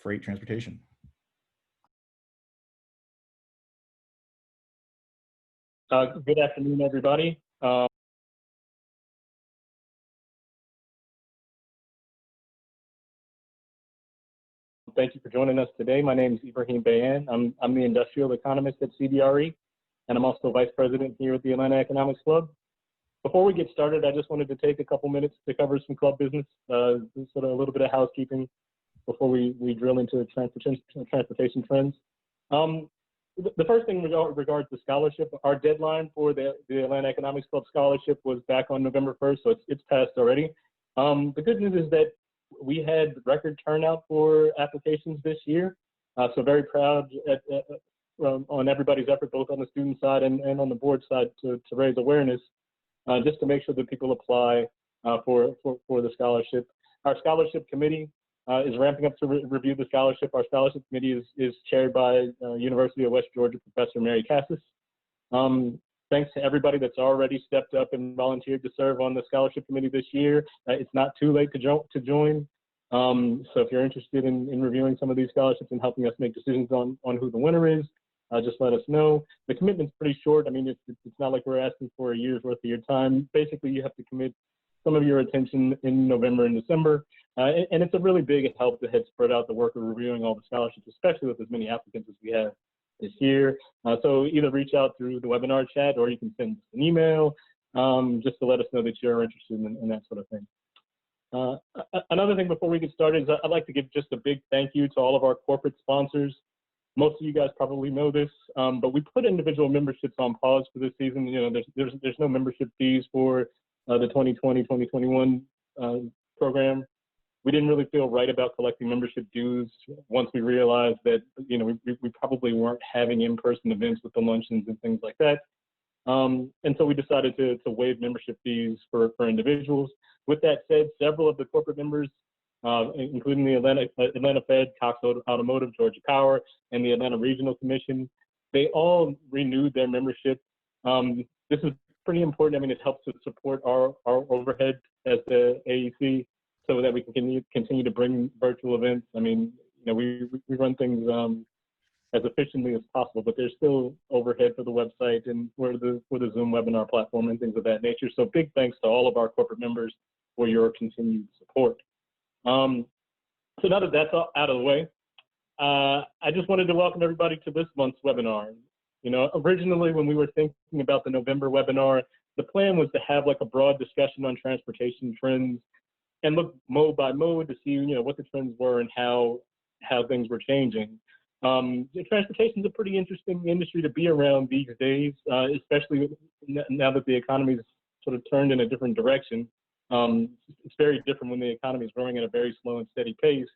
freight transportation. Good afternoon, everybody. Thank you for joining us today. My name is Ibrahim Bayan. I'm the industrial economist at CBRE, and I'm also vice president here at the Atlanta Economics Club. Before we get started, I just wanted to take a couple minutes to cover some club business, sort of a little bit of housekeeping before we drill into transportation trends. The first thing regards to scholarship, our deadline for the Atlanta Economics Club scholarship was back on November 1st, so it's passed already. The good news is that we had record turnout for applications this year, so very proud on everybody's effort, both on the student side and on the board side, to raise awareness, just to make sure that people apply for the scholarship. Our scholarship committee is ramping up to review the scholarship. Our scholarship committee is chaired by University of West Georgia Professor Mary Cassis. Thanks to everybody that's already stepped up and volunteered to serve on the scholarship committee this year. It's not too late to join. So if you're interested in reviewing some of these scholarships and helping us make decisions on who the winner is, just let us know. The commitment's pretty short. I mean, it's not like we're asking for a year's worth of your time. Basically, you have to commit some of your attention in November and December. And it's a really big help to spread out the work of reviewing all the scholarships, especially with as many applicants as we have this year. So either reach out through the webinar chat, or you can send us an email just to let us know that you're interested in that sort of thing. Another thing before we get started is I'd like to give just a big thank you to all of our corporate sponsors. Most of you guys probably know this, but we put individual memberships on pause for this season. You know, there's no membership fees for the 2020-2021 program. We didn't really feel right about collecting membership dues once we realized that, you know, we probably weren't having in-person events with the luncheons and things like that. And so we decided to waive membership fees for individuals. With that said, several of the corporate members, including the Atlanta Fed, Cox Automotive, Georgia Power, and the Atlanta Regional Commission, they all renewed their membership. This is pretty important. I mean, it helps to support our overhead as the AEC, so that we can continue to bring virtual events. I mean, you know, we run things as efficiently as possible, but there's still overhead for the website and for the Zoom webinar platform and things of that nature. So big thanks to all of our corporate members for your continued support. So now that that's all out of the way, I just wanted to welcome everybody to this month's webinar. You know, originally when we were thinking about the November webinar, the plan was to have like a broad discussion on transportation trends and look mode by mode to see, you know, what the trends were and how things were changing. Transportation is a pretty interesting industry to be around these days, especially now that the economy's sort of turned in a different direction. It's very different when the economy is growing at a very slow and steady pace.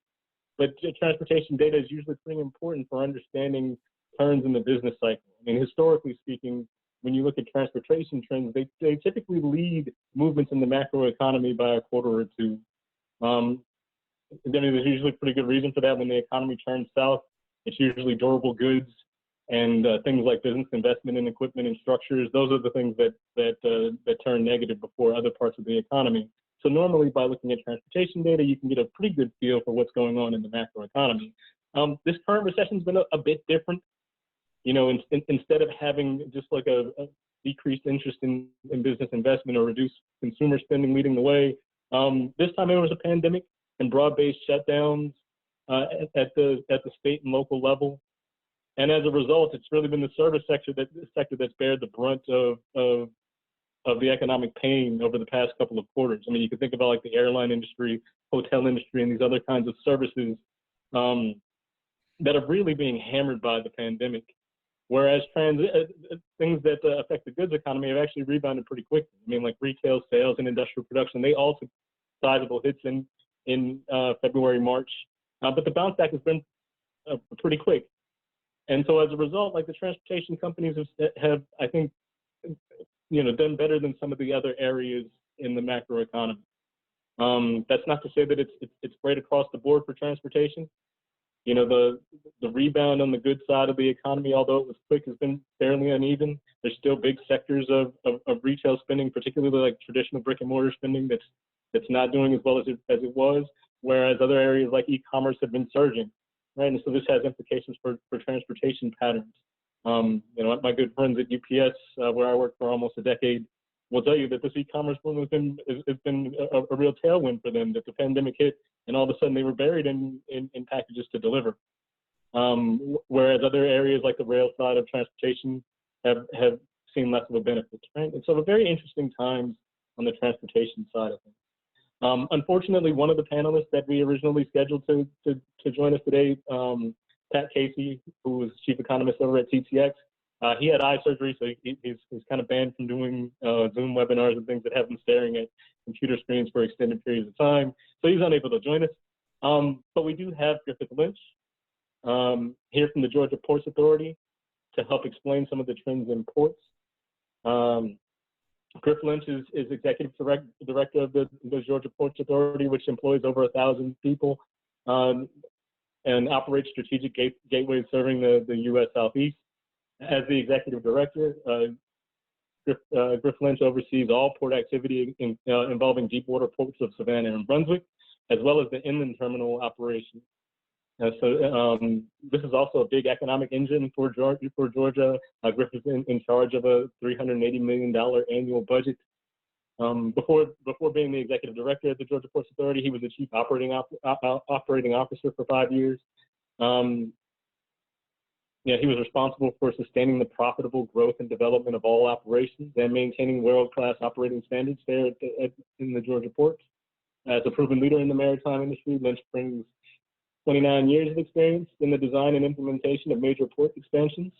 But transportation data is usually pretty important for understanding turns in the business cycle. I mean, historically speaking, when you look at transportation trends, they typically lead movements in the macro economy by a quarter or two. Then there's usually a pretty good reason for that. When the economy turns south, it's usually durable goods and things like business investment in equipment and structures. Those are the things that turn negative before other parts of the economy. So normally by looking at transportation data, you can get a pretty good feel for what's going on in the macro economy. This current recession's been a bit different. You know, instead of having just like a decreased interest in business investment or reduced consumer spending leading the way, this time it was a pandemic and broad-based shutdowns at the state and local level. And as a result, it's really been the service sector that's bared the brunt of the economic pain over the past couple of quarters. I mean, you can think about like the airline industry, hotel industry, and these other kinds of services that are really being hammered by the pandemic. Whereas things that affect the goods economy have actually rebounded pretty quickly. I mean, like retail sales and industrial production, they all took sizable hits in February, March. But the bounce back has been pretty quick. And so as a result, like the transportation companies have, I think, you know, done better than some of the other areas in the macro economy. That's not to say that it's great across the board for transportation. You know, the rebound on the good side of the economy, although it was quick, has been fairly uneven. There's still big sectors of retail spending, particularly like traditional brick and mortar spending, that's not doing as well as it was. Whereas other areas like e-commerce have been surging. right? And so this has implications for transportation patterns. My good friends at UPS, where I worked for almost a decade, will tell you that this e-commerce boom has been a real tailwind for them. That the pandemic hit, and all of a sudden they were buried in packages to deliver. Whereas other areas like the rail side of transportation have seen less of a benefit, right? And so very interesting times on the transportation side of things. Unfortunately, one of the panelists that we originally scheduled to join us today, Pat Casey, who was chief economist over at TTX, he had eye surgery, so he's kind of banned from doing Zoom webinars and things that have him staring at computer screens for extended periods of time. So he's unable to join us. But we do have Griffith Lynch here from the Georgia Ports Authority to help explain some of the trends in ports. Griff Lynch is executive director of the Georgia Ports Authority, which employs over 1,000 people and operates strategic gateways serving the U.S. Southeast. As the executive director, Griff Lynch oversees all port activity involving deep water ports of Savannah and Brunswick, as well as the inland terminal operations. So this is also a big economic engine for Georgia. Griff is in charge of a $380 million annual budget. Before being the executive director at the Georgia Ports Authority, he was the chief operating officer for 5 years. He was responsible for sustaining the profitable growth and development of all operations and maintaining world-class operating standards there in the Georgia ports. As a proven leader in the maritime industry, Lynch brings 29 years of experience in the design and implementation of major port expansions,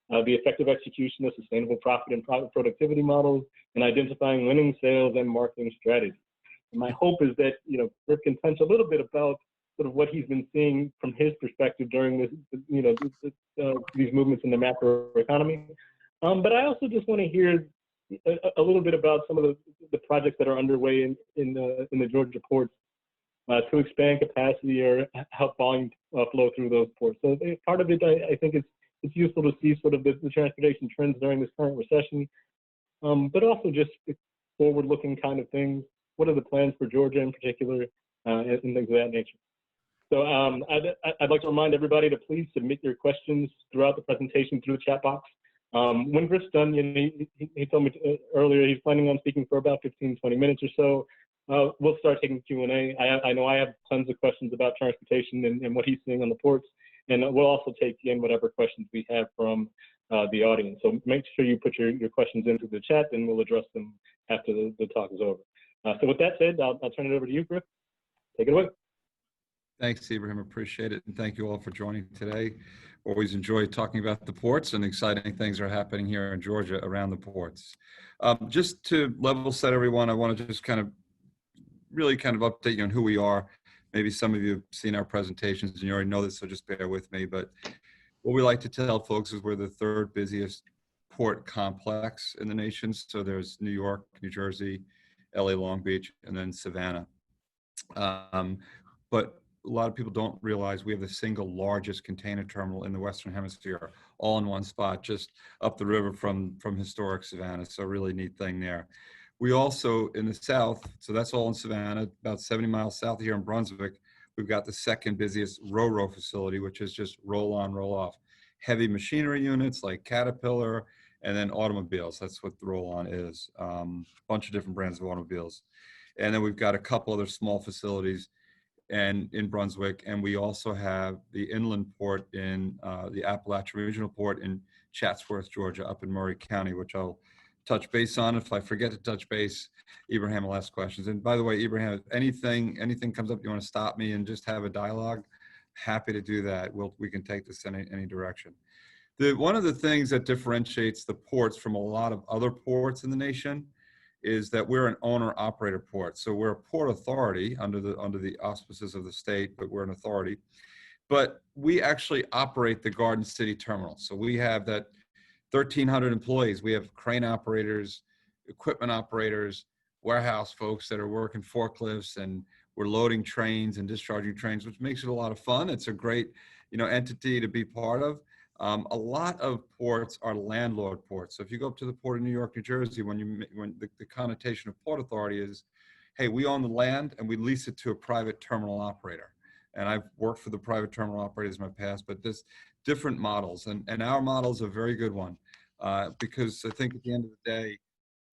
the effective execution of sustainable profit and productivity models, and identifying winning sales and marketing strategies. And my hope is that Griff can touch a little bit about sort of what he's been seeing from his perspective during this, these movements in the macro economy. But I also just want to hear a little bit about some of the projects that are underway in the Georgia ports to expand capacity or help volume flow through those ports. So part of it, I think it's useful to see sort of the transportation trends during this current recession, but also just forward-looking kind of things. What are the plans for Georgia in particular, and things of that nature? So I'd like to remind everybody to please submit your questions throughout the presentation through the chat box. When Griff's done, he told me earlier he's planning on speaking for about 15, 20 minutes or so. We'll start taking Q&A. I know I have tons of questions about transportation and what he's seeing on the ports, and we'll also take in whatever questions we have from the audience. So make sure you put your questions into the chat, and we'll address them after the talk is over. So with that said, I'll turn it over to you, Griff. Take it away. Thanks, Ibrahim. Appreciate it. And thank you all for joining today. Always enjoy talking about the ports, and exciting things are happening here in Georgia around the ports. Just to level set everyone, I want to just really update you on who we are. Maybe some of you have seen our presentations and you already know this, so just bear with me. But what we like to tell folks is we're the third busiest port complex in the nation. So there's New York, New Jersey, LA Long Beach, and then Savannah. But a lot of people don't realize we have the single largest container terminal in the Western Hemisphere, all in one spot, just up the river from historic Savannah. So a really neat thing there. We also, in the south, so that's all in Savannah, about 70 miles south here in Brunswick, we've got the second busiest ro-ro facility, which is just roll on, roll off. Heavy machinery units like Caterpillar, and then automobiles. That's what the roll on is. Bunch of different brands of automobiles. And then we've got a couple other small facilities in Brunswick, and we also have the inland port in the Appalachian Regional Port in Chatsworth, Georgia, up in Murray County, which I'll touch base on. If I forget to touch base, Ibrahim will ask questions. And by the way, Ibrahim, if anything comes up, you want to stop me and just have a dialogue, happy to do that. We can take this in any direction. One of the things that differentiates the ports from a lot of other ports in the nation is that we're an owner-operator port. So we're a port authority under the auspices of the state, but we're an authority. But we actually operate the Garden City terminal. So we have that 1,300 employees. We have crane operators, equipment operators, warehouse folks that are working forklifts, and we're loading trains and discharging trains, which makes it a lot of fun. It's a great, entity to be part of. A lot of ports are landlord ports. So if you go up to the port of New York, New Jersey, when the connotation of port authority is, hey, we own the land and we lease it to a private terminal operator. and I've worked for the private terminal operators in my past, but there's different models, and our model is a very good one, because I think at the end of the day,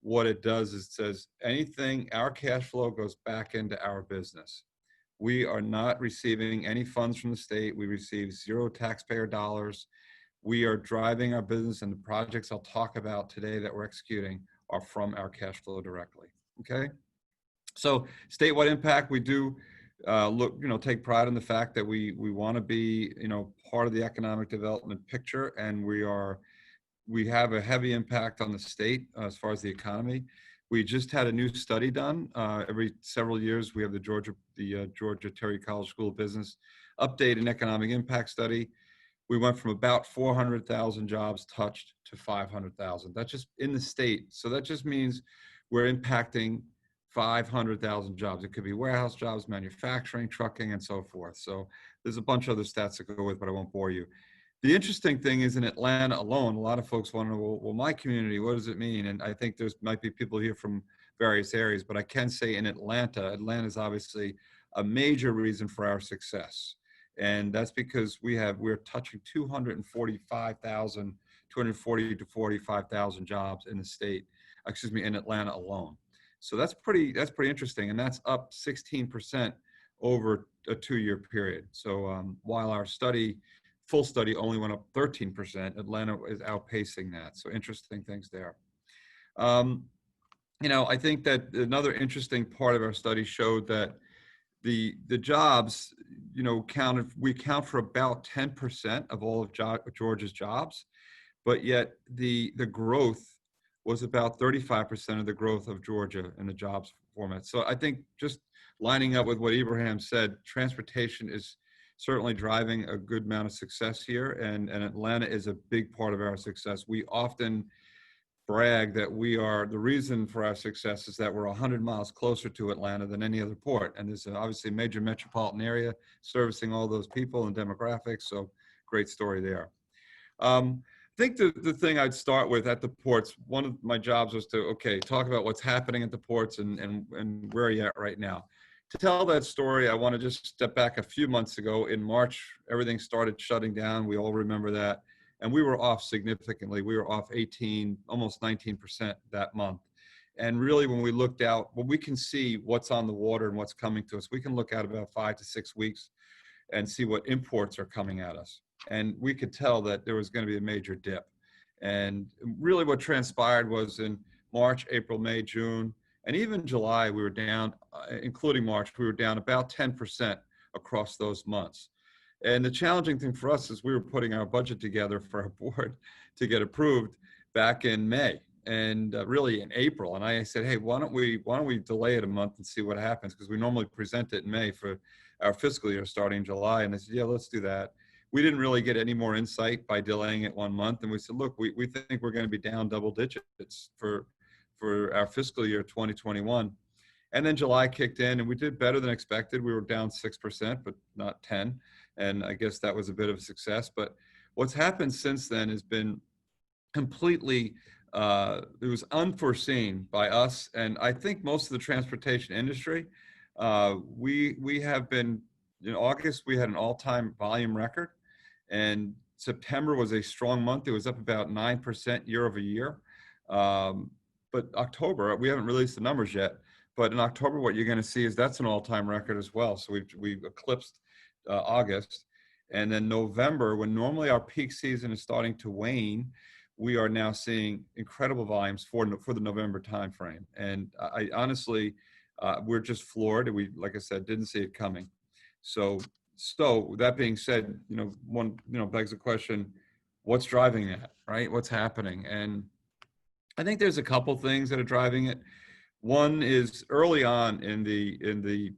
what it does is it says anything, our cash flow goes back into our business. We are not receiving any funds from the state. We receive zero taxpayer dollars. We are driving our business, and the projects I'll talk about today that we're executing are from our cash flow directly. Okay. So statewide impact, we do take pride in the fact that we want to be, part of the economic development picture, and we have a heavy impact on the state as far as the economy. We just had a new study done. Every several years, we have the Georgia Terry College School of Business update an economic impact study. We went from about 400,000 jobs touched to 500,000. That's just in the state. So that just means we're impacting 500,000 jobs. It could be warehouse jobs, manufacturing, trucking, and so forth. So there's a bunch of other stats to go with, but I won't bore you. The interesting thing is in Atlanta alone, a lot of folks want to know, well, my community, what does it mean? And I think there's might be people here from various areas, but I can say in Atlanta is obviously a major reason for our success. And that's because we're touching 240 to 45,000 jobs in the state, in Atlanta alone. So that's pretty interesting. And that's up 16% over a 2-year period. So while our full study only went up 13%, Atlanta is outpacing that. So interesting things there. I think that another interesting part of our study showed that the jobs, we count for about 10% of all of Georgia's jobs, but yet the growth was about 35% of the growth of Georgia in the jobs format. So I think just lining up with what Ibrahim said, transportation is certainly driving a good amount of success here, and Atlanta is a big part of our success. We often brag that the reason for our success is that we're 100 miles closer to Atlanta than any other port. And there's obviously a major metropolitan area servicing all those people and demographics. So great story there. I think the thing I'd start with at the ports, one of my jobs was to, talk about what's happening at the ports and where are you at right now. To tell that story, I want to just step back a few months ago. In March, everything started shutting down. We all remember that. And we were off significantly. We were off 18, almost 19% that month. And really, when we looked out, we can see what's on the water and what's coming to us. We can look at about 5 to 6 weeks and see what imports are coming at us. And we could tell that there was going to be a major dip. And really what transpired was in March, April, May, June, and even July, we were down, including March, we were down about 10% across those months. And the challenging thing for us is we were putting our budget together for our board to get approved back in May and really in April. And I said, hey, why don't we delay it a month and see what happens? Because we normally present it in May for our fiscal year starting in July. And they said, yeah, let's do that. We didn't really get any more insight by delaying it 1 month. And we said, look, we think we're going to be down double digits for our fiscal year 2021. And then July kicked in and we did better than expected. We were down 6%, but not 10. And I guess that was a bit of a success. But what's happened since then has been completely, it was unforeseen by us. And I think most of the transportation industry, we have been, in August, we had an all-time volume record. And September was a strong month. It was up about 9% year over year. But October, we haven't released the numbers yet, but in October, what you're going to see is that's an all-time record as well. So we've eclipsed August. And then November, when normally our peak season is starting to wane, we are now seeing incredible volumes for the November timeframe. And I honestly, we're just floored. We, like I said, didn't see it coming. So that being said, begs the question, what's driving that, right? What's happening? And I think there's a couple things that are driving it. One is early on in the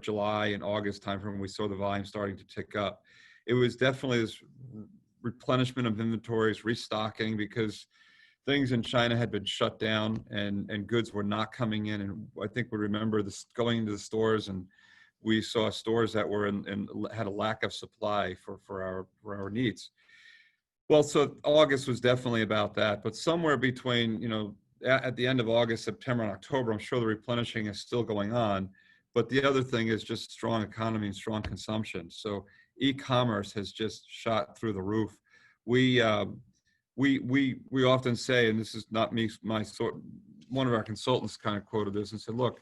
July and August timeframe, we saw the volume starting to tick up. It was definitely this replenishment of inventories, restocking, because things in China had been shut down and goods were not coming in. And I think we remember this going into the stores, and we saw stores that were had a lack of supply for our needs. Well, so August was definitely about that, but somewhere between, at the end of August, September, and October, I'm sure the replenishing is still going on. But the other thing is just strong economy and strong consumption. So e-commerce has just shot through the roof. We we often say, and this is not me, one of our consultants kind of quoted this and said, look,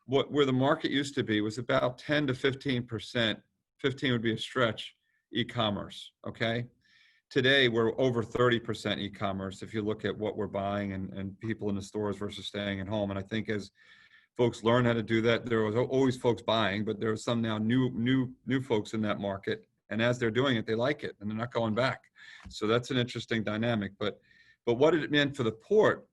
where the market used to be was about 10 to 15%, 15 would be a stretch, e-commerce, okay? Today, we're over 30% e-commerce if you look at what we're buying and people in the stores versus staying at home. And I think as folks learn how to do that, there was always folks buying, but there are some now new folks in that market. And as they're doing it, they like it and they're not going back. So that's an interesting dynamic. But what it meant for the port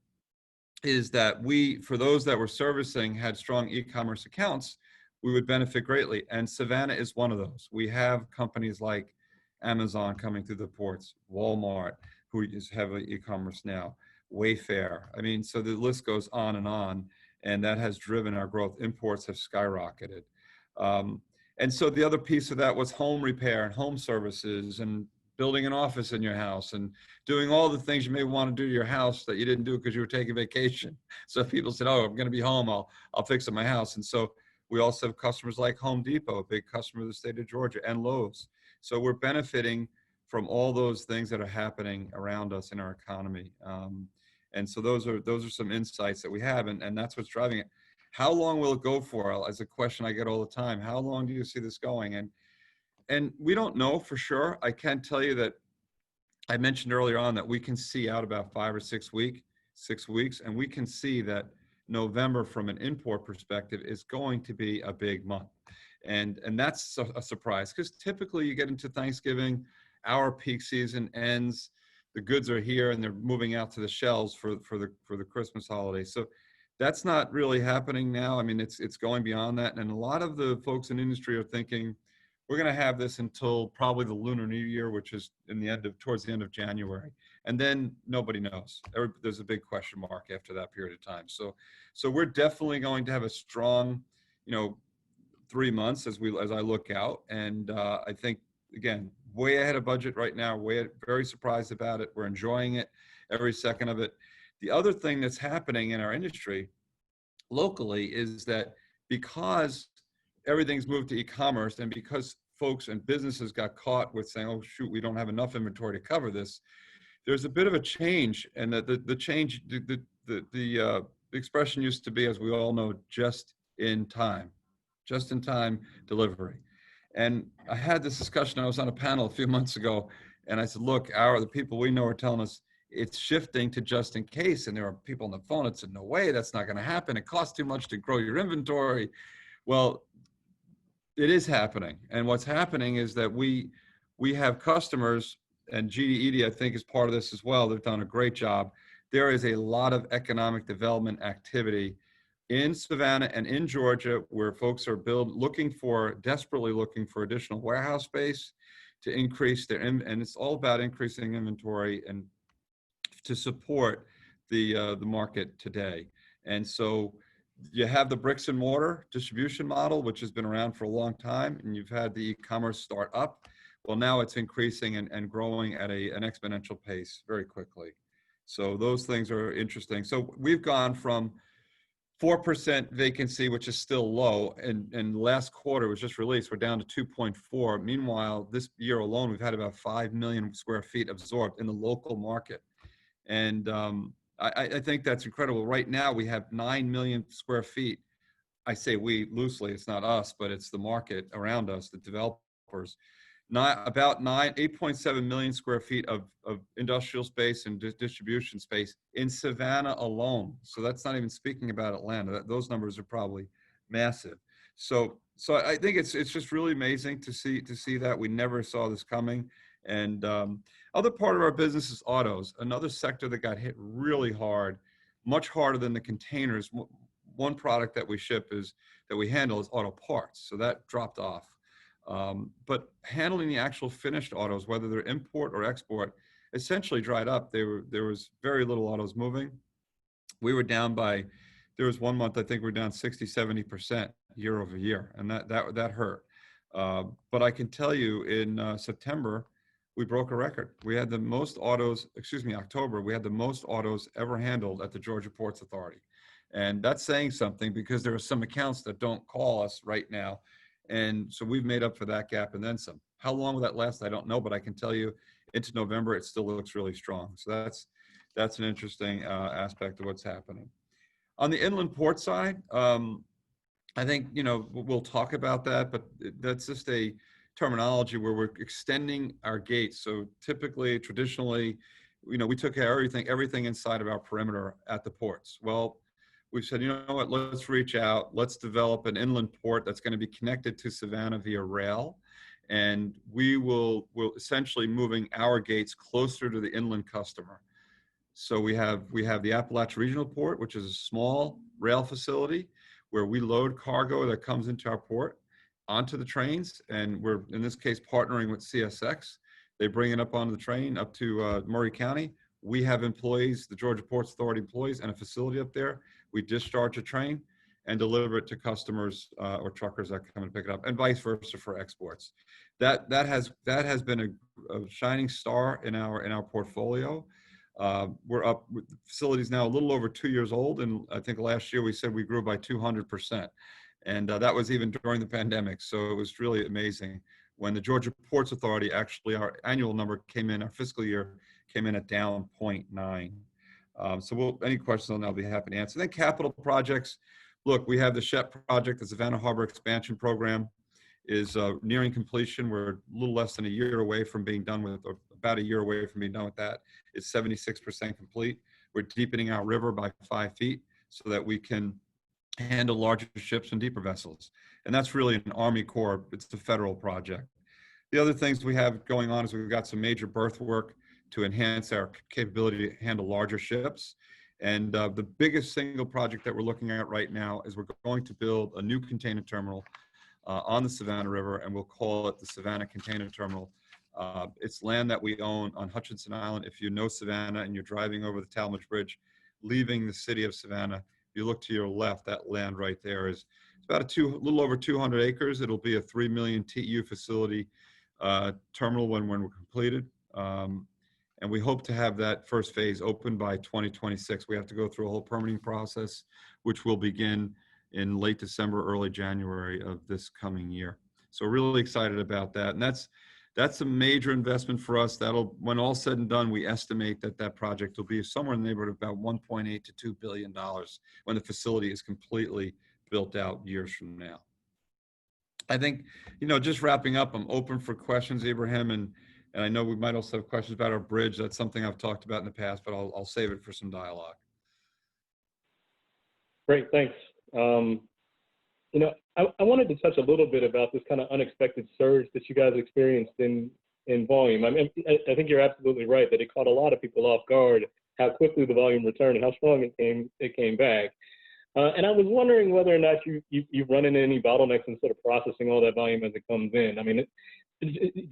is that we, for those that were servicing, had strong e-commerce accounts, we would benefit greatly. And Savannah is one of those. We have companies like Amazon coming through the ports, Walmart, who is heavily e-commerce now, Wayfair. I mean, so the list goes on, and that has driven our growth. Imports have skyrocketed. And so the other piece of that was home repair and home services and building an office in your house and doing all the things you may want to do to your house that you didn't do because you were taking vacation. So people said, oh, I'm going to be home, I'll fix up my house. And so we also have customers like Home Depot, a big customer of the state of Georgia, and Lowe's. So we're benefiting from all those things that are happening around us in our economy. And so those are some insights that we have, and that's what's driving it. How long will it go for? As a question I get all the time, how long do you see this going? And we don't know for sure. I can tell you that I mentioned earlier on that we can see out about 5 or 6 weeks, and we can see that November from an import perspective is going to be a big month. And that's a surprise, because typically you get into Thanksgiving, our peak season ends, the goods are here and they're moving out to the shelves for the Christmas holiday. So that's not really happening now. I mean, it's going beyond that. And a lot of the folks in industry are thinking, we're going to have this until probably the Lunar New Year, which is towards the end of January. And then nobody knows. There's a big question mark after that period of time. So we're definitely going to have a strong, 3 months as I look out. And I think, again, way ahead of budget right now, very surprised about it. We're enjoying it, every second of it. The other thing that's happening in our industry locally is that because everything's moved to e-commerce, and because folks and businesses got caught with saying, oh, shoot, we don't have enough inventory to cover this, there's a bit of a change. And the change, the expression used to be, as we all know, just in time delivery. And I had this discussion, I was on a panel a few months ago, and I said, look, the people we know are telling us it's shifting to just in case. And there are people on the phone that said, no way, that's not going to happen. It costs too much to grow your inventory. Well, it is happening. And what's happening is that we have customers, and GDED, I think, is part of this as well. They've done a great job. There is a lot of economic development activity in Savannah and in Georgia, where folks are desperately looking for additional warehouse space to increase and it's all about increasing inventory and to support the market today. And so you have the bricks and mortar distribution model, which has been around for a long time, and you've had the e-commerce start up. Well, now it's increasing and growing at an exponential pace very quickly. So those things are interesting. So we've gone from 4% vacancy, which is still low, and last quarter was just released, we're down to 2.4. Meanwhile, this year alone, we've had about 5 million square feet absorbed in the local market. And I think that's incredible. Right now, we have 9 million square feet. I say we loosely, it's not us, but it's the market around us, the developers. About 8.7 million square feet of industrial space and distribution space in Savannah alone. So that's not even speaking about Atlanta. Those numbers are probably massive. So I think it's just really amazing to see that. We never saw this coming. And other part of our business is autos, another sector that got hit really hard, much harder than the containers. One product that we handle is auto parts. So that dropped off. But handling the actual finished autos, whether they're import or export, essentially dried up. There was very little autos moving. We were down there was 1 month, I think we're down 60, 70% year over year. And that hurt. But I can tell you in September, we broke a record. We had the most autos, October, we had the most autos ever handled at the Georgia Ports Authority. And that's saying something because there are some accounts that don't call us right now. And so we've made up for that gap and then some. How long will that last? I don't know, but I can tell you into November, it still looks really strong. So that's an interesting aspect of what's happening. On the inland port side, I think, we'll talk about that, but that's just a terminology where we're extending our gates. So typically, traditionally, we took care of everything inside of our perimeter at the ports. Well, we said, you know what, let's reach out, let's develop an inland port that's going to be connected to Savannah via rail. And we'll essentially moving our gates closer to the inland customer. So we have the Appalachia Regional Port, which is a small rail facility where we load cargo that comes into our port onto the trains. And we're, in this case, partnering with CSX. They bring it up onto the train up to Murray County. We have employees, the Georgia Ports Authority employees, and a facility up there. We discharge a train and deliver it to customers or truckers that come and pick it up, and vice versa for exports. That has been a shining star in our portfolio. We're up with the facilities now a little over 2 years old, and I think last year we said we grew by 200%, and that was even during the pandemic. So it was really amazing when the Georgia Ports Authority, actually our annual number came in, our fiscal year came in at down 0.9. So any questions I'll be happy to answer. Then capital projects. Look, we have the SHEP project, the Savannah Harbor Expansion Program, is nearing completion. We're a little less than a year away from being done with, or about a year away from being done with that. It's 76% complete. We're deepening our river by 5 feet so that we can handle larger ships and deeper vessels. And that's really an Army Corps, it's a federal project. The other things we have going on is we've got some major berth work to enhance our capability to handle larger ships. And the biggest single project that we're looking at right now is we're going to build a new container terminal on the Savannah River, and we'll call it the Savannah Container Terminal. It's land that we own on Hutchinson Island. If you know Savannah and you're driving over the Talmadge Bridge, leaving the city of Savannah, you look to your left, that land right there is about a little over 200 acres. It'll be a 3 million TEU facility terminal when we're completed. And we hope to have that first phase open by 2026. We have to go through a whole permitting process, which will begin in late December, early January of this coming year. So really excited about that. And that's a major investment for us. That'll, when all said and done, we estimate that project will be somewhere in the neighborhood of about $1.8 to $2 billion when the facility is completely built out years from now. I think, just wrapping up, I'm open for questions, Ibrahim, and I know we might also have questions about our bridge. That's something I've talked about in the past, but I'll save it for some dialogue. Great, thanks. I wanted to touch a little bit about this kind of unexpected surge that you guys experienced in volume. I mean, I think you're absolutely right that it caught a lot of people off guard how quickly the volume returned and how strong it came back. And I was wondering whether or not you've run into any bottlenecks instead of processing all that volume as it comes in. I mean,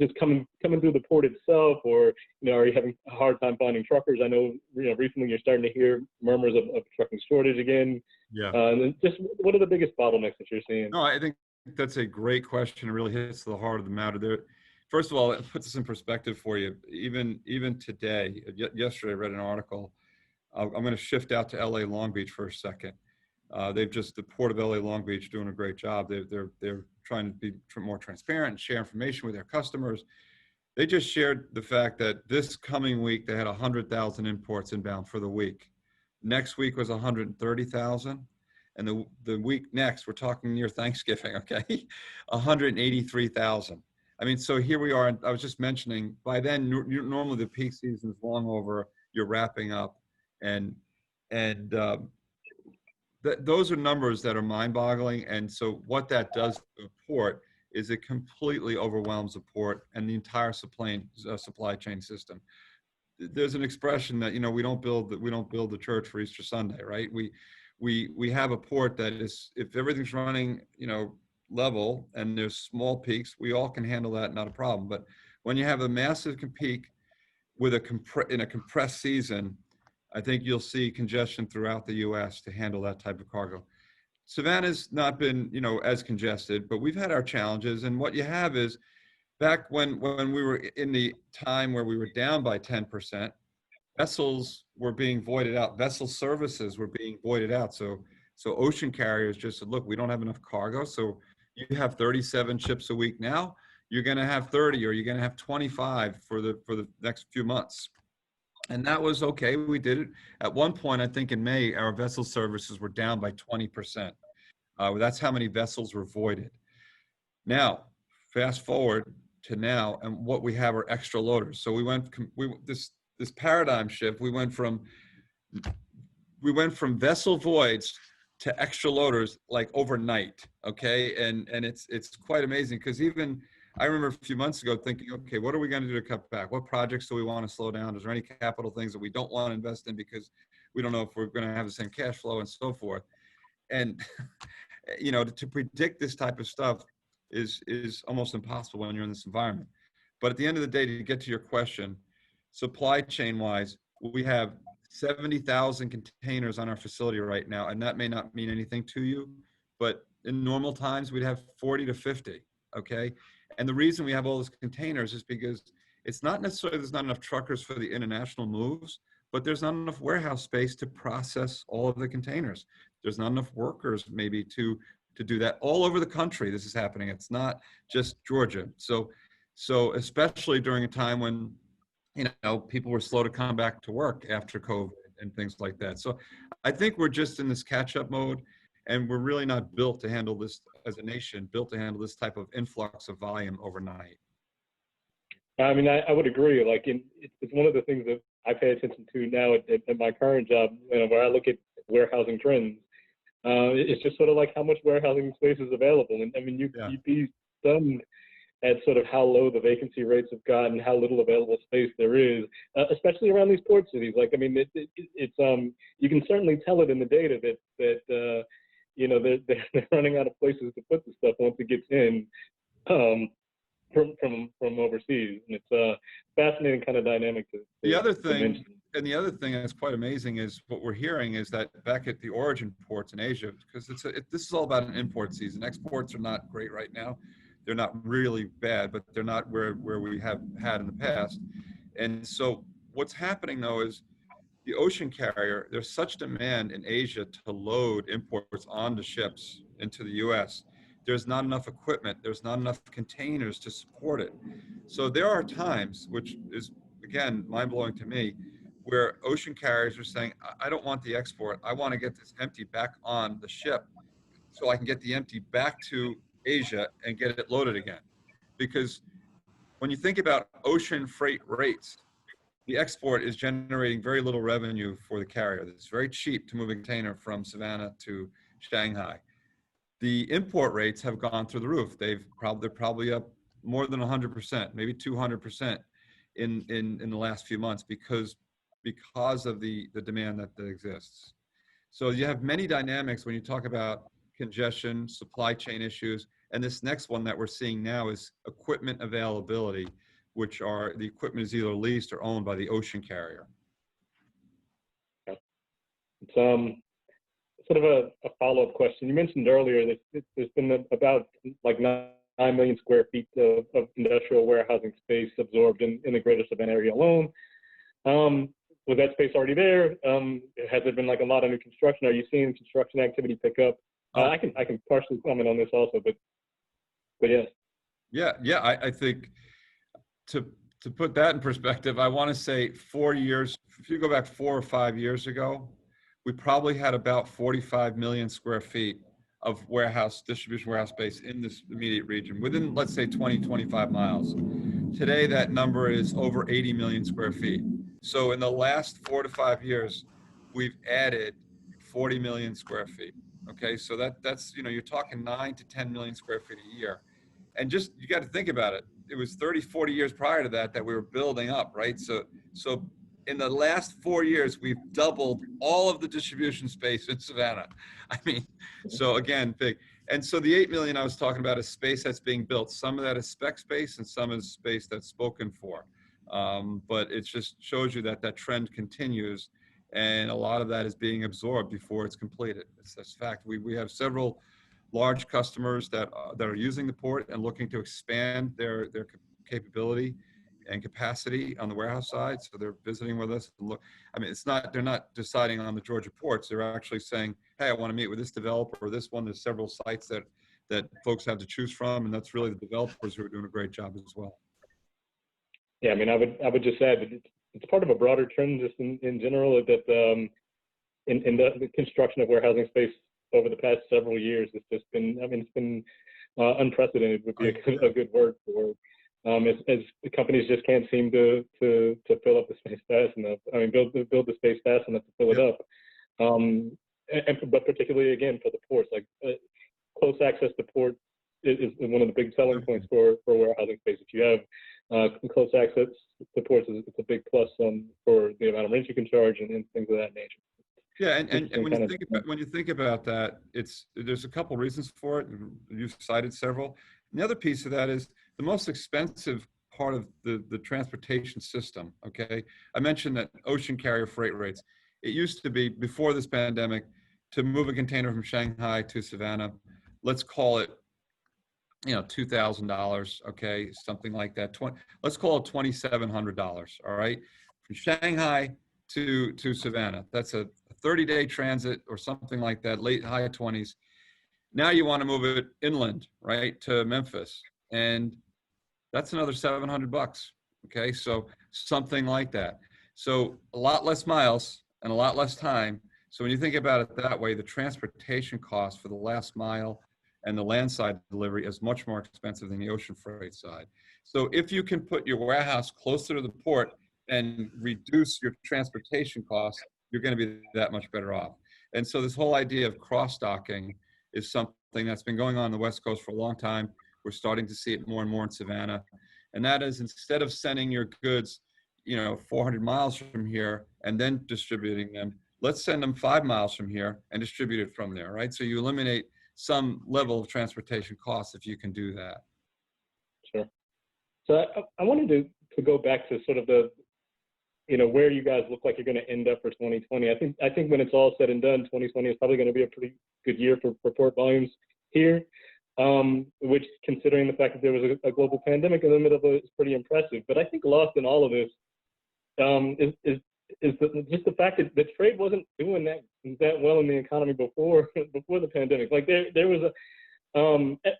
just coming through the port itself, or are you having a hard time finding truckers? I know recently you're starting to hear murmurs of trucking shortage again. Yeah. And just what are the biggest bottlenecks that you're seeing? No, I think that's a great question. It really hits to the heart of the matter. There, first of all, it puts this in perspective for you. Even today, yesterday, I read an article. I'm going to shift out to LA Long Beach for a second. The Port of LA Long Beach doing a great job. They're trying to be more transparent and share information with their customers. They just shared the fact that this coming week they had 100,000 imports inbound for the week. Next week was 130,000, and the week next, we're talking near Thanksgiving, okay, 183,000. I mean, so here we are. And I was just mentioning, by then normally the peak season is long over. You're wrapping up, and those are numbers that are mind-boggling. And so what that does to the port is it completely overwhelms the port and the entire supply chain system. There's an expression that we don't build the church for Easter Sunday, right? We have a port that is, if everything's running level and there's small peaks, we all can handle that, not a problem. But when you have a massive peak with in a compressed season, I think you'll see congestion throughout the U.S. to handle that type of cargo. Savannah's not been, as congested, but we've had our challenges. And what you have is, back when we were in the time where we were down by 10%, vessels were being voided out. Vessel services were being voided out. So ocean carriers just said, look, we don't have enough cargo. So you have 37 ships a week now. You're going to have 30, or you're going to have 25 for the next few months. And that was okay. We did it. At one point, I think in May, our vessel services were down by 20%. That's how many vessels were voided. Now, fast forward to now, and what we have are extra loaders. So this paradigm shift. We went from vessel voids to extra loaders like overnight. Okay, and it's quite amazing, because even I remember a few months ago thinking, okay, what are we going to do to cut back? What projects do we want to slow down? Is there any capital things that we don't want to invest in because we don't know if we're going to have the same cash flow and so forth? And to predict this type of stuff is almost impossible when you're in this environment. But at the end of the day, to get to your question, supply chain wise, we have 70,000 containers on our facility right now, and that may not mean anything to you, but in normal times we'd have 40 to 50. Okay, and the reason we have all those containers is because it's not necessarily there's not enough truckers for the international moves, but there's not enough warehouse space to process all of the containers. There's not enough workers maybe to do that. All over the country this is happening. It's not just Georgia. So especially during a time when people were slow to come back to work after COVID and things like that. So I think we're just in this catch-up mode, and we're really not built to handle this as a nation, built to handle this type of influx of volume overnight. I mean, I would agree. Like, it's one of the things that I pay attention to now at my current job, where I look at warehousing trends. It's just sort of like how much warehousing space is available. And I mean, you'd be stunned at sort of how low the vacancy rates have gotten, how little available space there is, especially around these port cities. Like, I mean, it's you can certainly tell it in the data that they're running out of places to put the stuff once it gets in from overseas, and it's a fascinating kind of dynamic to the other thing mention. And the other thing that's quite amazing is what we're hearing is that back at the origin ports in Asia, because this is all about an import season. Exports are not great right now. They're not really bad, but they're not where we have had in the past. And so what's happening though is the ocean carrier, there's such demand in Asia to load imports onto ships into the US. There's not enough equipment. There's not enough containers to support it. So there are times, which is, again, mind-blowing to me, where ocean carriers are saying, I don't want the export. I want to get this empty back on the ship so I can get the empty back to Asia and get it loaded again. Because when you think about ocean freight rates, the export is generating very little revenue for the carrier. It's very cheap to move a container from Savannah to Shanghai. The import rates have gone through the roof. They're probably up more than 100%, maybe 200% in the last few months because of the demand that exists. So you have many dynamics when you talk about congestion, supply chain issues, and this next one that we're seeing now is equipment availability, which are the equipment is either leased or owned by the ocean carrier. It's sort of a follow-up question. You mentioned earlier that there's been about like 9 million square feet of industrial warehousing space absorbed in the greater Savannah area alone. Was that space already there? Has there been like a lot of new construction? Are you seeing construction activity pick up? I can partially comment on this also, but yes. Yeah. I think to put that in perspective, I want to say 4 years. If you go back 4 or 5 years ago, we probably had about 45 million square feet of distribution warehouse space in this immediate region within, let's say, 20, 25 miles. Today, that number is over 80 million square feet. So in the last 4 to 5 years, we've added 40 million square feet. Okay, so that's you're talking 9 to 10 million square feet a year. And just, you got to think about it. It was 30, 40 years prior to that we were building up, right? So in the last 4 years, we've doubled all of the distribution space in Savannah. I mean, so again, big. And so the 8 million I was talking about is space that's being built. Some of that is spec space and some is space that's spoken for. But it just shows you that trend continues, and a lot of that is being absorbed before it's completed. That's fact. We have several large customers that are using the port and looking to expand their capability. and capacity on the warehouse side. So they're visiting with us. Look, I mean, they're not deciding on the Georgia ports. They're actually saying, hey, I want to meet with this developer or this one. There's several sites that folks have to choose from. And that's really the developers who are doing a great job as well. Yeah, I mean, I would just add that it's part of a broader trend just in general that in the construction of warehousing space over the past several years, it's just been, I mean, it's been unprecedented would be a good word for it. As the companies just can't seem to fill up the space fast enough. I mean, build the space fast enough to fill it up. But particularly again for the ports, like close access to port is one of the big selling points for warehousing space. If you have close access to ports, it's a big plus for the amount of rent you can charge and things of that nature. Yeah, and when you think about that, there's a couple reasons for it. You've cited several. And the other piece of that is the most expensive part of the transportation system. Okay, I mentioned that ocean carrier freight rates. It used to be before this pandemic to move a container from Shanghai to Savannah. Let's call it, $2,000. Okay, something like that. Let's call it $2,700. All right, from Shanghai to Savannah. That's a 30-day transit or something like that, high 20s. Now you want to move it inland, right, to Memphis, and that's another $700. Okay, so something like that. So a lot less miles and a lot less time. So when you think about it that way, the transportation cost for the last mile and the landside delivery is much more expensive than the ocean freight side. So if you can put your warehouse closer to the port and reduce your transportation costs, you're going to be that much better off. And so this whole idea of cross-docking is something that's been going on the West Coast for a long time. We're starting to see it more and more in Savannah. And that is, instead of sending your goods, 400 miles from here and then distributing them, let's send them 5 miles from here and distribute it from there, right? So you eliminate some level of transportation costs if you can do that. Sure. So I wanted to go back to sort of the, where you guys look like you're going to end up for 2020. I think when it's all said and done, 2020 is probably going to be a pretty good year for port volumes here, which, considering the fact that there was a global pandemic in the middle of it, is pretty impressive. But I think lost in all of this is just the fact that the trade wasn't doing that well in the economy before the pandemic. Like there was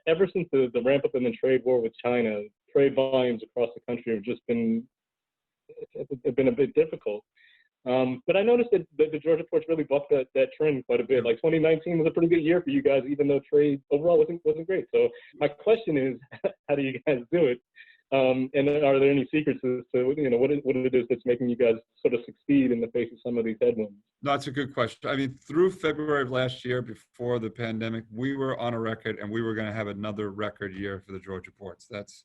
ever since the ramp up in the trade war with China, trade volumes across the country have just been a bit difficult. But I noticed that the Georgia ports really bucked that trend quite a bit. Like 2019 was a pretty good year for you guys, even though trade overall wasn't great. So my question is, how do you guys do it? And are there any secrets as to what it is that's making you guys sort of succeed in the face of some of these headwinds? That's a good question. I mean, through February of last year, before the pandemic, we were on a record, and we were going to have another record year for the Georgia ports. That's,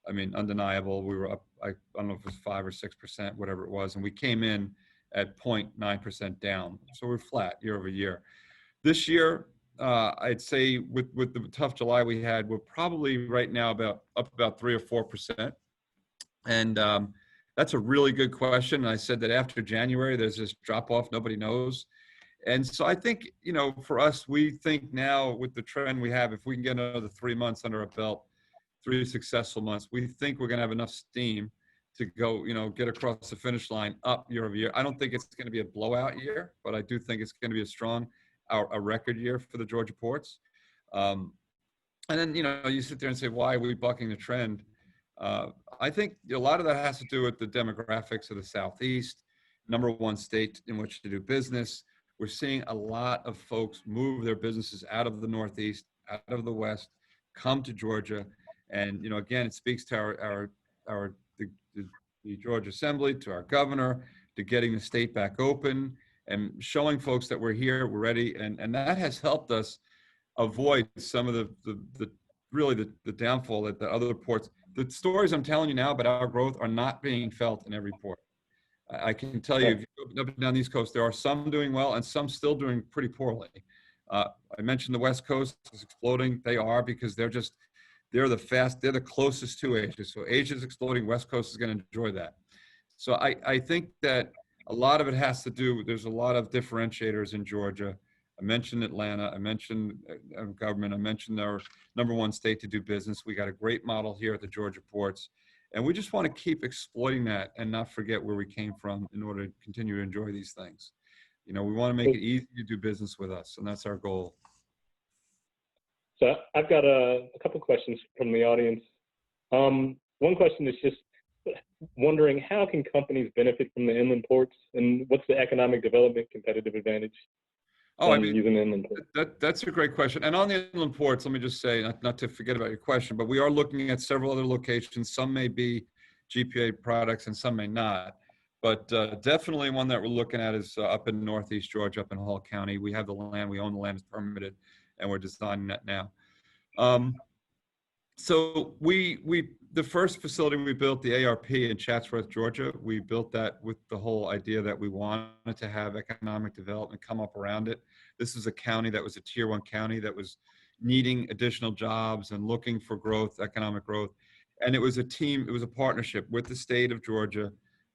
I mean, undeniable. We were up, I don't know if it was 5 or 6%, whatever it was, and we came in at 0.9% down. So we're flat year over year. This year, I'd say with the tough July we had, we're probably right now up about 3 or 4%. And that's a really good question. And I said that after January, there's this drop off, nobody knows. And so I think, for us, we think now with the trend we have, if we can get another 3 months under our belt, 3 successful months, we think we're going to have enough steam to go, get across the finish line up year over year. I don't think it's going to be a blowout year, but I do think it's going to be a record year for the Georgia ports. And then, you sit there and say, why are we bucking the trend? I think a lot of that has to do with the demographics of the Southeast, #1 state in which to do business. We're seeing a lot of folks move their businesses out of the Northeast, out of the West, come to Georgia. And, again, it speaks to the Georgia Assembly, to our governor, to getting the state back open and showing folks that we're here, we're ready. And that has helped us avoid some of the downfall that the other ports. The stories I'm telling you now about our growth are not being felt in every port. I can tell you, if you go up and down the East Coast, there are some doing well and some still doing pretty poorly. I mentioned the West Coast is exploding. They are, because they're the closest to Asia. So Asia's exploding, West Coast is going to enjoy that. So I think that a lot of it has to do, there's a lot of differentiators in Georgia. I mentioned Atlanta, I mentioned government, I mentioned our #1 state to do business. We got a great model here at the Georgia ports. And we just want to keep exploiting that and not forget where we came from in order to continue to enjoy these things. You know, we want to make it easy to do business with us, and that's our goal. So I've got a couple questions from the audience. One question is just wondering, how can companies benefit from the inland ports, and what's the economic development competitive advantage Oh, I mean, using the inland ports? that's a great question. And on the inland ports, let me just say, not to forget about your question, but we are looking at several other locations. Some may be GPA products and some may not. But definitely one that we're looking at is up in Northeast Georgia, up in Hall County. We have the land, we own the land, it's permitted, and we're designing that now. So the first facility we built, the ARP in Chatsworth, Georgia, we built that with the whole idea that we wanted to have economic development come up around it. This is a county that was a tier 1 county that was needing additional jobs and looking for growth, economic growth. And it was a partnership with the state of Georgia,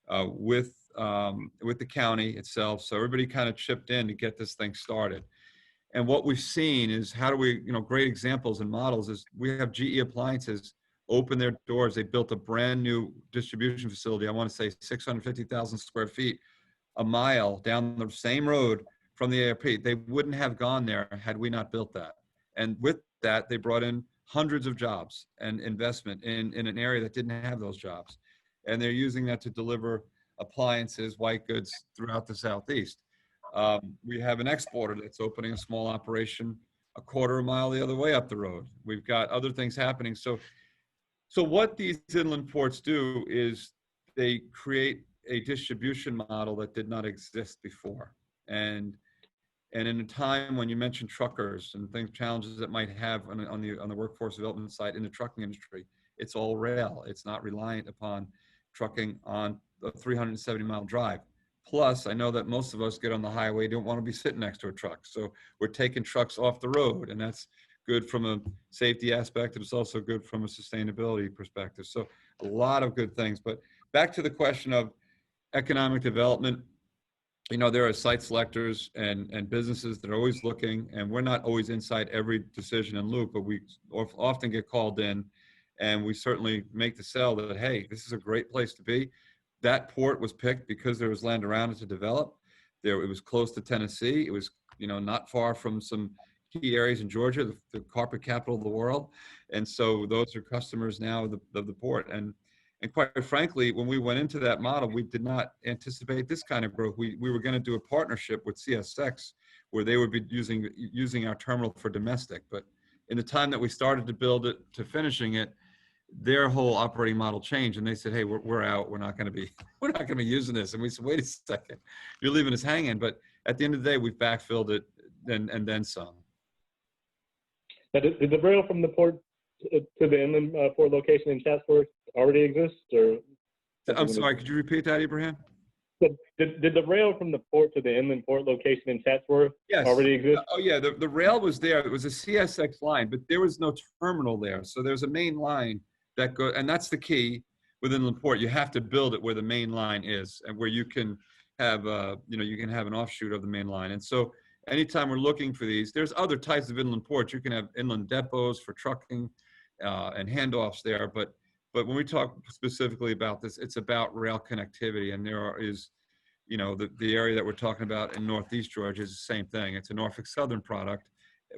with the county itself. So everybody kind of chipped in to get this thing started. And what we've seen is how do we, great examples and models is we have GE Appliances open their doors. They built a brand new distribution facility. I want to say 650,000 square feet, a mile down the same road from the ARP. They wouldn't have gone there had we not built that. And with that, they brought in hundreds of jobs and investment in an area that didn't have those jobs. And they're using that to deliver appliances, white goods throughout the Southeast. We have an exporter that's opening a small operation a quarter of a mile the other way up the road. We've got other things happening. So what these inland ports do is they create a distribution model that did not exist before. And in a time when you mentioned truckers and challenges that might have on the workforce development side in the trucking industry, it's all rail. It's not reliant upon trucking on a 370-mile drive. Plus, I know that most of us get on the highway, don't want to be sitting next to a truck. So we're taking trucks off the road, and that's good from a safety aspect. It's also good from a sustainability perspective. So a lot of good things. But back to the question of economic development, there are site selectors and businesses that are always looking, and we're not always inside every decision and loop, but we often get called in, and we certainly make the sell that, hey, this is a great place to be. That port was picked because there was land around it to develop. It was close to Tennessee. It was, not far from some key areas in Georgia, the carpet capital of the world. And so those are customers now of the port. And quite frankly, when we went into that model, we did not anticipate this kind of growth. We were going to do a partnership with CSX where they would be using our terminal for domestic. But in the time that we started to build it to finishing it, their whole operating model changed, and they said, "Hey, we're out. We're not going to be using this." And we said, "Wait a second, you're leaving us hanging." But at the end of the day, we've backfilled it and then some. Now, did the rail from the port to the inland port location in Chatsworth already exist, or? I'm sorry, could you repeat that, Ibrahim? Did the rail from the port to the inland port location in Chatsworth already exist? Oh yeah, the rail was there. It was a CSX line, but there was no terminal there. So there's a main line that goes, and that's the key with inland port. You have to build it where the main line is, and where you can have you can have an offshoot of the main line. And so anytime we're looking for these, there's other types of inland ports. You can have inland depots for trucking and handoffs there, but when we talk specifically about this, it's about rail connectivity, and the area that we're talking about in Northeast Georgia is the same thing. It's a Norfolk Southern product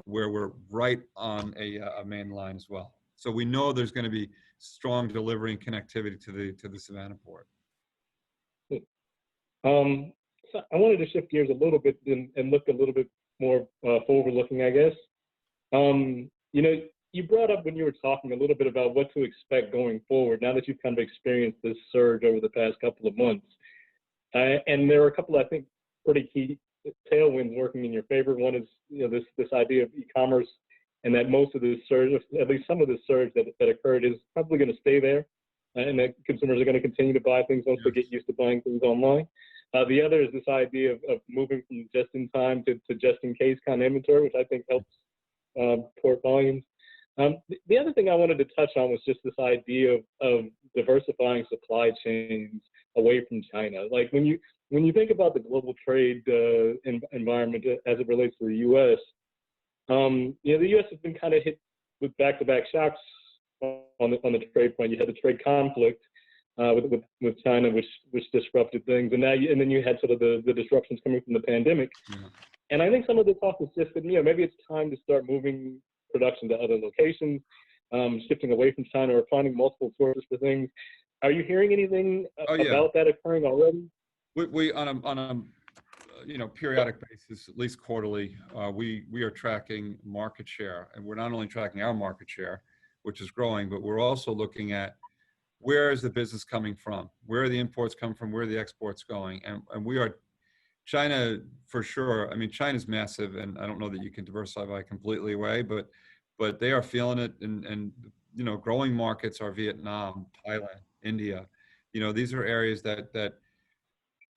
where we're right on a main line as well. So we know there's going to be strong delivery and connectivity to the Savannah port. So I wanted to shift gears a little bit and look a little bit more forward-looking, I guess. You brought up when you were talking a little bit about what to expect going forward now that you've kind of experienced this surge over the past couple of months. And there are a couple, I think, pretty key tailwinds working in your favor. One is, this idea of e-commerce, and that most of the surge, at least some of the surge that occurred, is probably going to stay there, and that consumers are going to continue to buy things once they get used to buying things online. The other is this idea of moving from just-in-time to just-in-case kind of inventory, which I think helps port volumes. The other thing I wanted to touch on was just this idea of diversifying supply chains away from China. Like when you think about the global trade environment as it relates to the U.S., the U.S. has been kind of hit with back-to-back shocks on the trade front. You had the trade conflict with China, which disrupted things, and then you had sort of the disruptions coming from the pandemic. Yeah. And I think some of the talk is just that, maybe it's time to start moving production to other locations, shifting away from China or finding multiple sources for things. Are you hearing anything about that occurring already? We on a periodic basis, at least quarterly, we are tracking market share, and we're not only tracking our market share, which is growing, but we're also looking at where is the business coming from, where are the imports coming from, where are the exports going, and we are China for sure. I mean, China's massive, and I don't know that you can diversify completely away, but they are feeling it, and growing markets are Vietnam, Thailand, India. These are areas that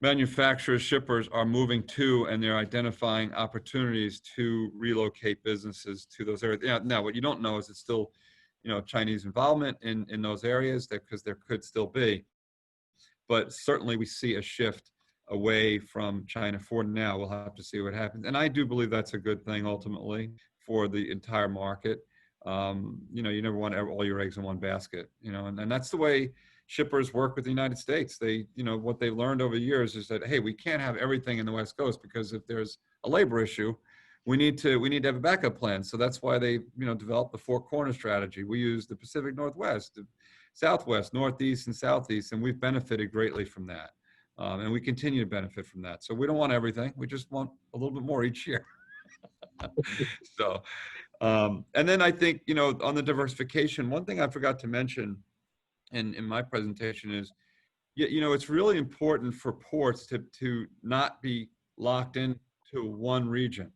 manufacturers, shippers are moving to, and they're identifying opportunities to relocate businesses to those areas. Now, what you don't know is it's still, Chinese involvement in those areas, because there could still be. But certainly we see a shift away from China for now. We'll have to see what happens. And I do believe that's a good thing ultimately for the entire market. You never want all your eggs in one basket, and that's the way shippers work with the United States. They, what they've learned over years is that, hey, we can't have everything in the West Coast, because if there's a labor issue, we need to have a backup plan. So that's why they, developed the four corner strategy. We use the Pacific Northwest, the Southwest, Northeast, and Southeast, and we've benefited greatly from that. And we continue to benefit from that. So we don't want everything. We just want a little bit more each year. So, and then I think, on the diversification, one thing I forgot to mention in my presentation is, it's really important for ports to not be locked into one region.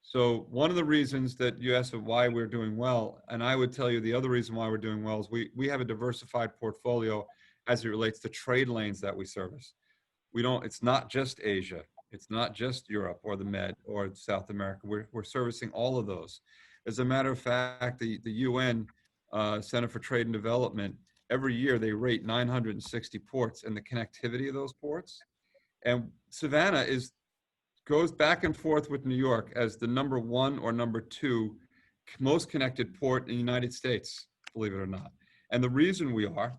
So one of the reasons that you asked why we're doing well, and I would tell you the other reason why we're doing well, is we have a diversified portfolio as it relates to trade lanes that we service. It's not just Asia, it's not just Europe or the Med or South America. We're servicing all of those. As a matter of fact, the UN Center for Trade and Development, every year they rate 960 ports and the connectivity of those ports. And Savannah goes back and forth with New York as the number 1 or number 2 most connected port in the United States, believe it or not. And the reason we are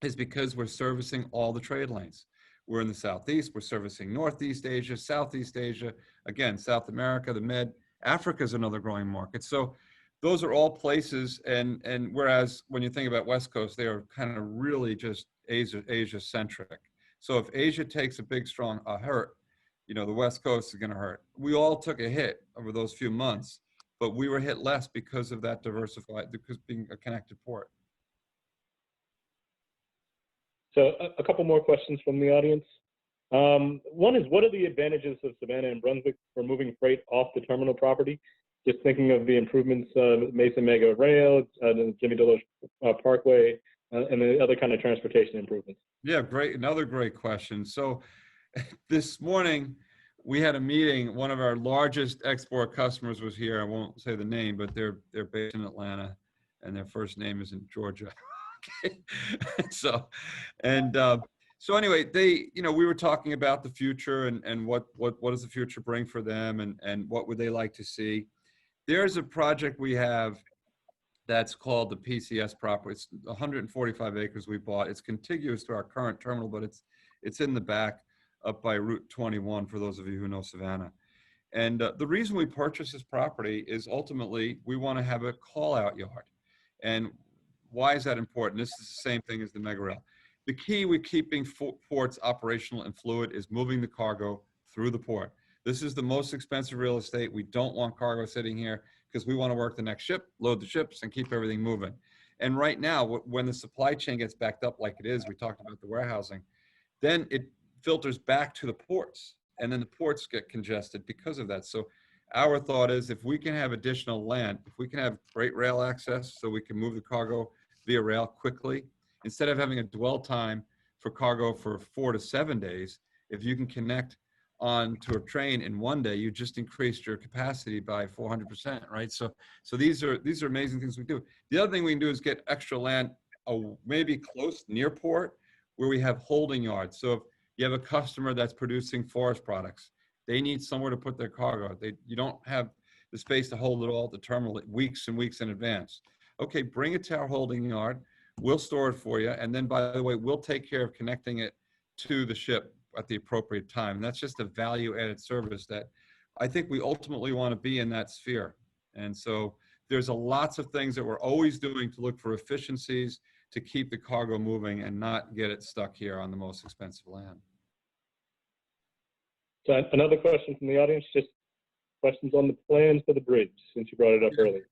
is because we're servicing all the trade lanes. We're in the Southeast, we're servicing Northeast Asia, Southeast Asia, again, South America, the Med. Africa is another growing market. So those are all places, and whereas when you think about West Coast, they are kind of really just Asia-centric. So if Asia takes a big, strong hurt, the West Coast is going to hurt. We all took a hit over those few months, but we were hit less because of that because being a connected port. So a couple more questions from the audience. One is, what are the advantages of Savannah and Brunswick for moving freight off the terminal property? Just thinking of the improvements, Mesa Mega Rail, the Jimmy Deloche Parkway, and the other kind of transportation improvements. Yeah, great. Another great question. So this morning we had a meeting. One of our largest export customers was here. I won't say the name, but they're based in Atlanta, and their first name is in Georgia. Okay. So anyway, we were talking about the future and what does the future bring for them, and what would they like to see. There's a project we have that's called the PCS property. It's 145 acres we bought. It's contiguous to our current terminal, but it's in the back up by Route 21, for those of you who know Savannah. And the reason we purchased this property is ultimately we want to have a call-out yard. And why is that important? This is the same thing as the mega rail. The key with keeping ports operational and fluid is moving the cargo through the port. This is the most expensive real estate. We don't want cargo sitting here because we want to work the next ship, load the ships, and keep everything moving. And right now, when the supply chain gets backed up like it is, we talked about the warehousing, then it filters back to the ports, and then the ports get congested because of that. So our thought is, if we can have additional land, if we can have freight rail access so we can move the cargo via rail quickly, instead of having a dwell time for cargo for 4 to 7 days, if you can connect on to a train in 1 day, you just increased your capacity by 400%, right? So these are amazing things we do. The other thing we can do is get extra land, maybe close near port, where we have holding yards. So if you have a customer that's producing forest products, they need somewhere to put their cargo. You don't have the space to hold it all at the terminal weeks and weeks in advance. okay, bring it to our holding yard. We'll store it for you. And then, by the way, we'll take care of connecting it to the ship at the appropriate time. And that's just a value added service that I think we ultimately want to be in that sphere. And so there's a lots of things that we're always doing to look for efficiencies to keep the cargo moving and not get it stuck here on the most expensive land. So another question from the audience, just questions on the plans for the bridge, since you brought it up earlier.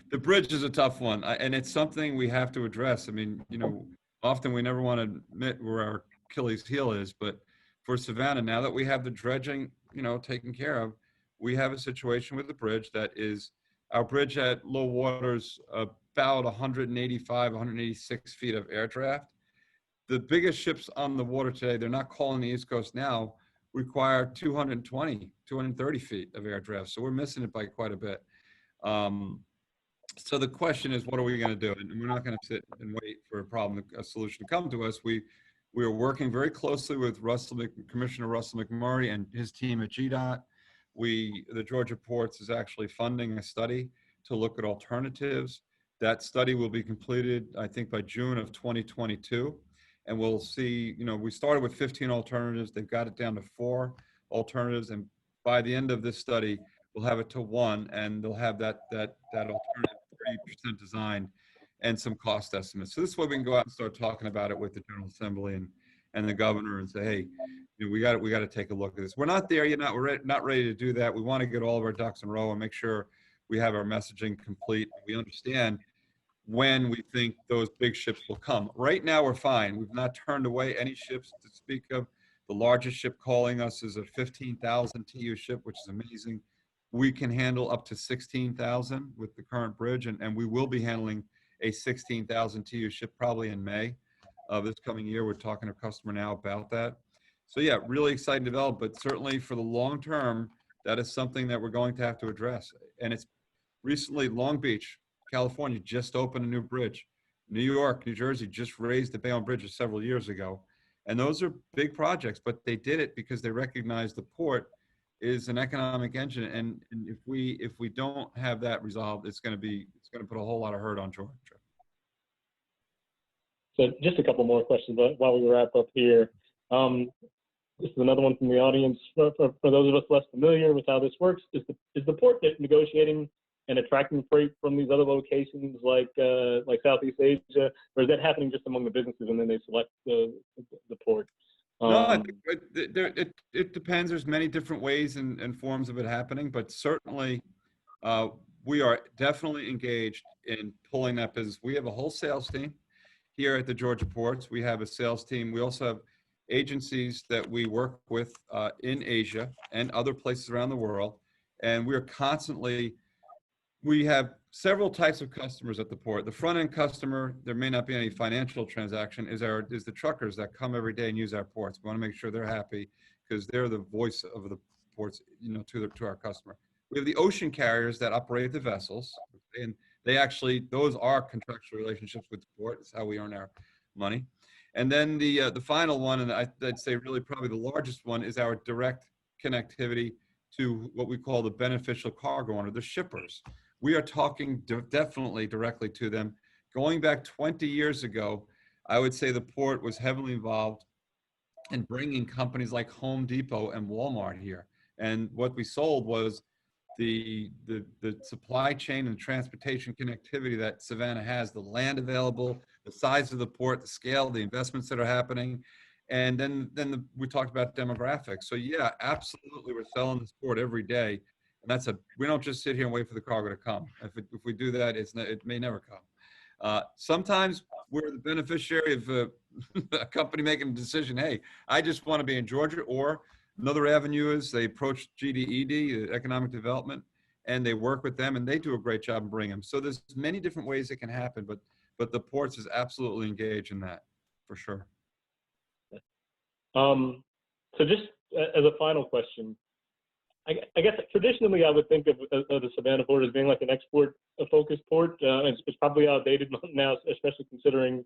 The bridge is a tough one, and it's something we have to address. I mean, you know, often we never want to admit where our Achilles heel is, but for Savannah, now that we have the dredging, you know, taken care of, we have a situation with the bridge that is our bridge at low waters, about 185, 186 feet of air draft. The biggest ships on the water today, they're not calling the East Coast now, require 220, 230 feet of air draft. So we're missing it by quite a bit. So the question is, what are we going to do? And we're not going to sit and wait for a solution to come to us. We are working very closely with Commissioner Russell McMurray and his team at GDOT. The Georgia Ports is actually funding a study to look at alternatives. That study will be completed, I think, by June of 2022. And we'll see, you know, we started with 15 alternatives. They've got it down to 4 alternatives. And by the end of this study, we'll have it to 1, and they'll have that alternative 30% designed and some cost estimates. So this way we can go out and start talking about it with the General Assembly and the governor and say, hey, you know, we got to take a look at this. We're not there yet. We're not ready to do that. We want to get all of our ducks in a row and make sure we have our messaging complete. We understand when we think those big ships will come. Right now, we're fine. We've not turned away any ships to speak of. The largest ship calling us is a 15,000 TEU ship, which is amazing. We can handle up to 16,000 with the current bridge, and we will be handling a 16,000 TEU ship probably in May of this coming year. We're talking to a customer now about that. So yeah, really exciting to develop, but certainly for the long term, that is something that we're going to have to address. And it's recently Long Beach, California just opened a new bridge. New York, New Jersey just raised the Bayonne Bridge several years ago. And those are big projects, but they did it because they recognized the port is an economic engine. And if we don't have that resolved, it's going to put a whole lot of hurt on Georgia. So just a couple more questions while we wrap up here. This is another one from the audience. For those of us less familiar with how this works, is the port negotiating and attracting freight from these other locations like Southeast Asia, or is that happening just among the businesses and then they select the port? No, it depends. There's many different ways and forms of it happening, but certainly we are definitely engaged in pulling that business. We have a whole sales team here at the Georgia ports. We have a sales team. We also have agencies that we work with in Asia and other places around the world. And we are constantly, we have several types of customers at the port. The front end customer, there may not be any financial transaction, is the truckers that come every day and use our ports. We want to make sure they're happy because they're the voice of the ports, you know, to our customer. We have the ocean carriers that operate the vessels, and those are contractual relationships with the port. It's how we earn our money. And then the final one, and I'd say really probably the largest one, is our direct connectivity to what we call the beneficial cargo owner, the shippers. We are talking definitely directly to them. Going back 20 years ago, I would say the port was heavily involved in bringing companies like Home Depot and Walmart here. And what we sold was the supply chain and transportation connectivity that Savannah has, the land available, the size of the port, the scale, the investments that are happening. And then we talked about demographics. So yeah, absolutely, we're selling this port every day. And we don't just sit here and wait for the cargo to come. If we do that, it may never come. Sometimes we're the beneficiary of a company making a decision, hey, I just want to be in Georgia. Or another avenue is they approach GDED, economic development, and they work with them and they do a great job in bringing them. So there's many different ways it can happen, but the ports is absolutely engaged in that for sure. So just as a final question, I guess traditionally I would think of the Savannah port as being like an export-focused port. It's probably outdated now, especially considering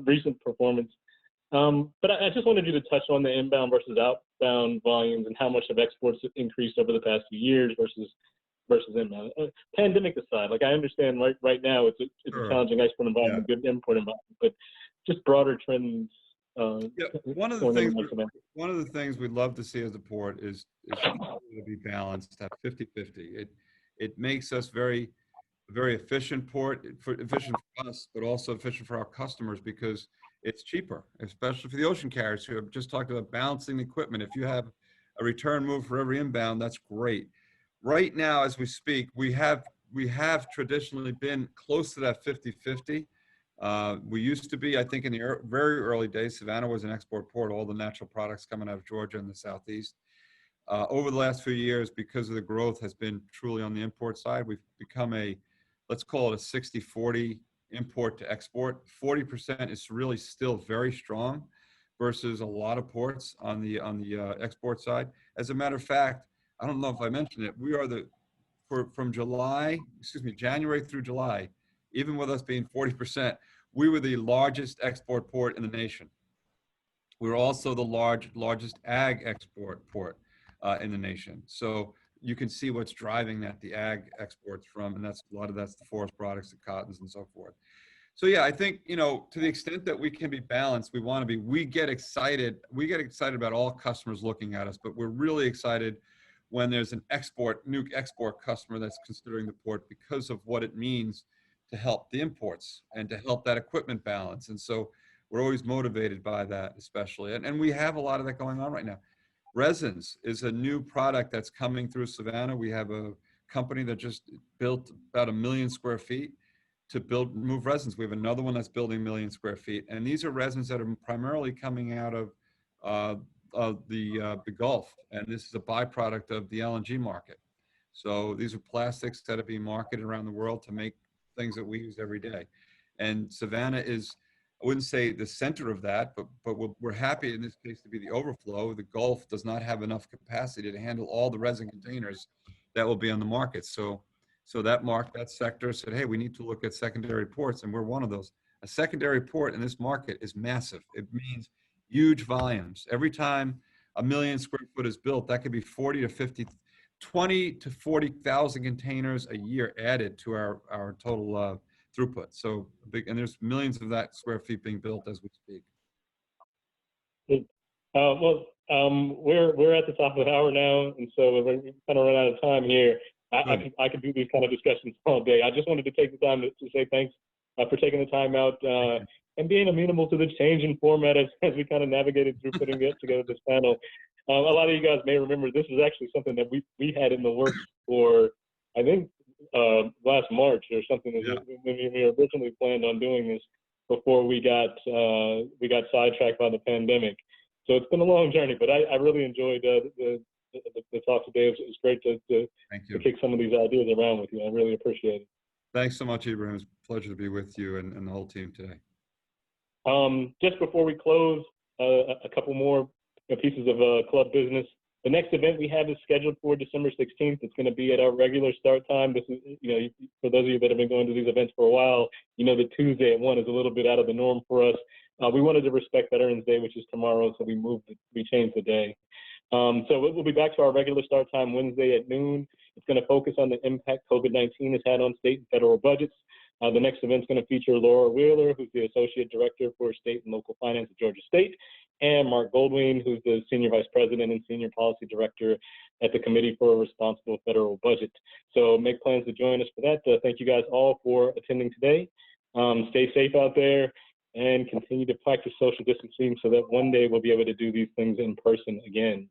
recent performance. But I just wanted you to touch on the inbound versus outbound volumes and how much of exports have increased over the past few years versus versus inbound. Pandemic aside, like I understand right now it's a Sure. challenging export environment, good import environment, but just broader trends. Yeah, one of the things we'd love to see as a port is to be balanced, to have 50-50. It makes us very efficient port, efficient for us, but also efficient for our customers because it's cheaper, especially for the ocean carriers who have just talked about balancing the equipment. If you have a return move for every inbound, that's great. Right now, as we speak, we have traditionally been close to that 50-50. We used to be, I think, in the very early days, Savannah was an export port, all the natural products coming out of Georgia and the Southeast. Over the last few years, because of the growth has been truly on the import side, we've become let's call it a 60-40 import to export. 40% is really still very strong versus a lot of ports on the export side. As a matter of fact, I don't know if I mentioned it, we are from January through July, even with us being 40%, we were the largest export port in the nation. We were also the largest ag export port in the nation. So you can see what's driving that, the ag exports from, and that's the forest products, the cottons and so forth. So yeah, I think, to the extent that we can be balanced, we get excited about all customers looking at us, but we're really excited when there's a new export customer that's considering the port because of what it means to help the imports and to help that equipment balance. And so we're always motivated by that, especially. And we have a lot of that going on right now. Resins is a new product that's coming through Savannah. We have a company that just built about 1 million square feet to move resins. We have another one that's building 1 million square feet. And these are resins that are primarily coming out of the Gulf. And this is a byproduct of the LNG market. So these are plastics that are being marketed around the world to make things that we use every day. And Savannah is, I wouldn't say the center of that, but we're happy in this case to be the overflow. The Gulf does not have enough capacity to handle all the resin containers that will be on the market. So that sector said, hey, we need to look at secondary ports, and we're one of those. A secondary port in this market is massive. It means huge volumes. Every time 1 million square foot is built, that could be 20 to 40,000 containers a year added to our total throughput. So big, and there's millions of that square feet being built as we speak. We're at the top of the hour now, and so we're kind of run out of time here. I could do these kind of discussions all day. I just wanted to take the time to say thanks for taking the time out and being amenable to the change in format as we kind of navigated through putting together this panel. A lot of you guys may remember this is actually something that we had in the works for, I think, last March or something. Yeah. We originally planned on doing this before we got sidetracked by the pandemic. So it's been a long journey, but I really enjoyed the talk today. It was great to kick some of these ideas around with you. I really appreciate it. Thanks so much, Ibrahim. It's a pleasure to be with you and the whole team today. Just before we close, a couple more pieces of club business. The next event we have is scheduled for December 16th. It's going to be at our regular start time. This is, for those of you that have been going to these events for a while, the Tuesday at 1 is a little bit out of the norm for us. We wanted to respect Veterans Day, which is tomorrow, so we changed the day. So we'll be back to our regular start time Wednesday at noon. It's going to focus on the impact COVID-19 has had on state and federal budgets. The next event is going to feature Laura Wheeler, who's the Associate Director for State and Local Finance at Georgia State, and Mark Goldwyn, who's the Senior Vice President and Senior Policy Director at the Committee for a Responsible Federal Budget. So make plans to join us for that. Thank you guys all for attending today. Stay safe out there and continue to practice social distancing so that one day we'll be able to do these things in person again.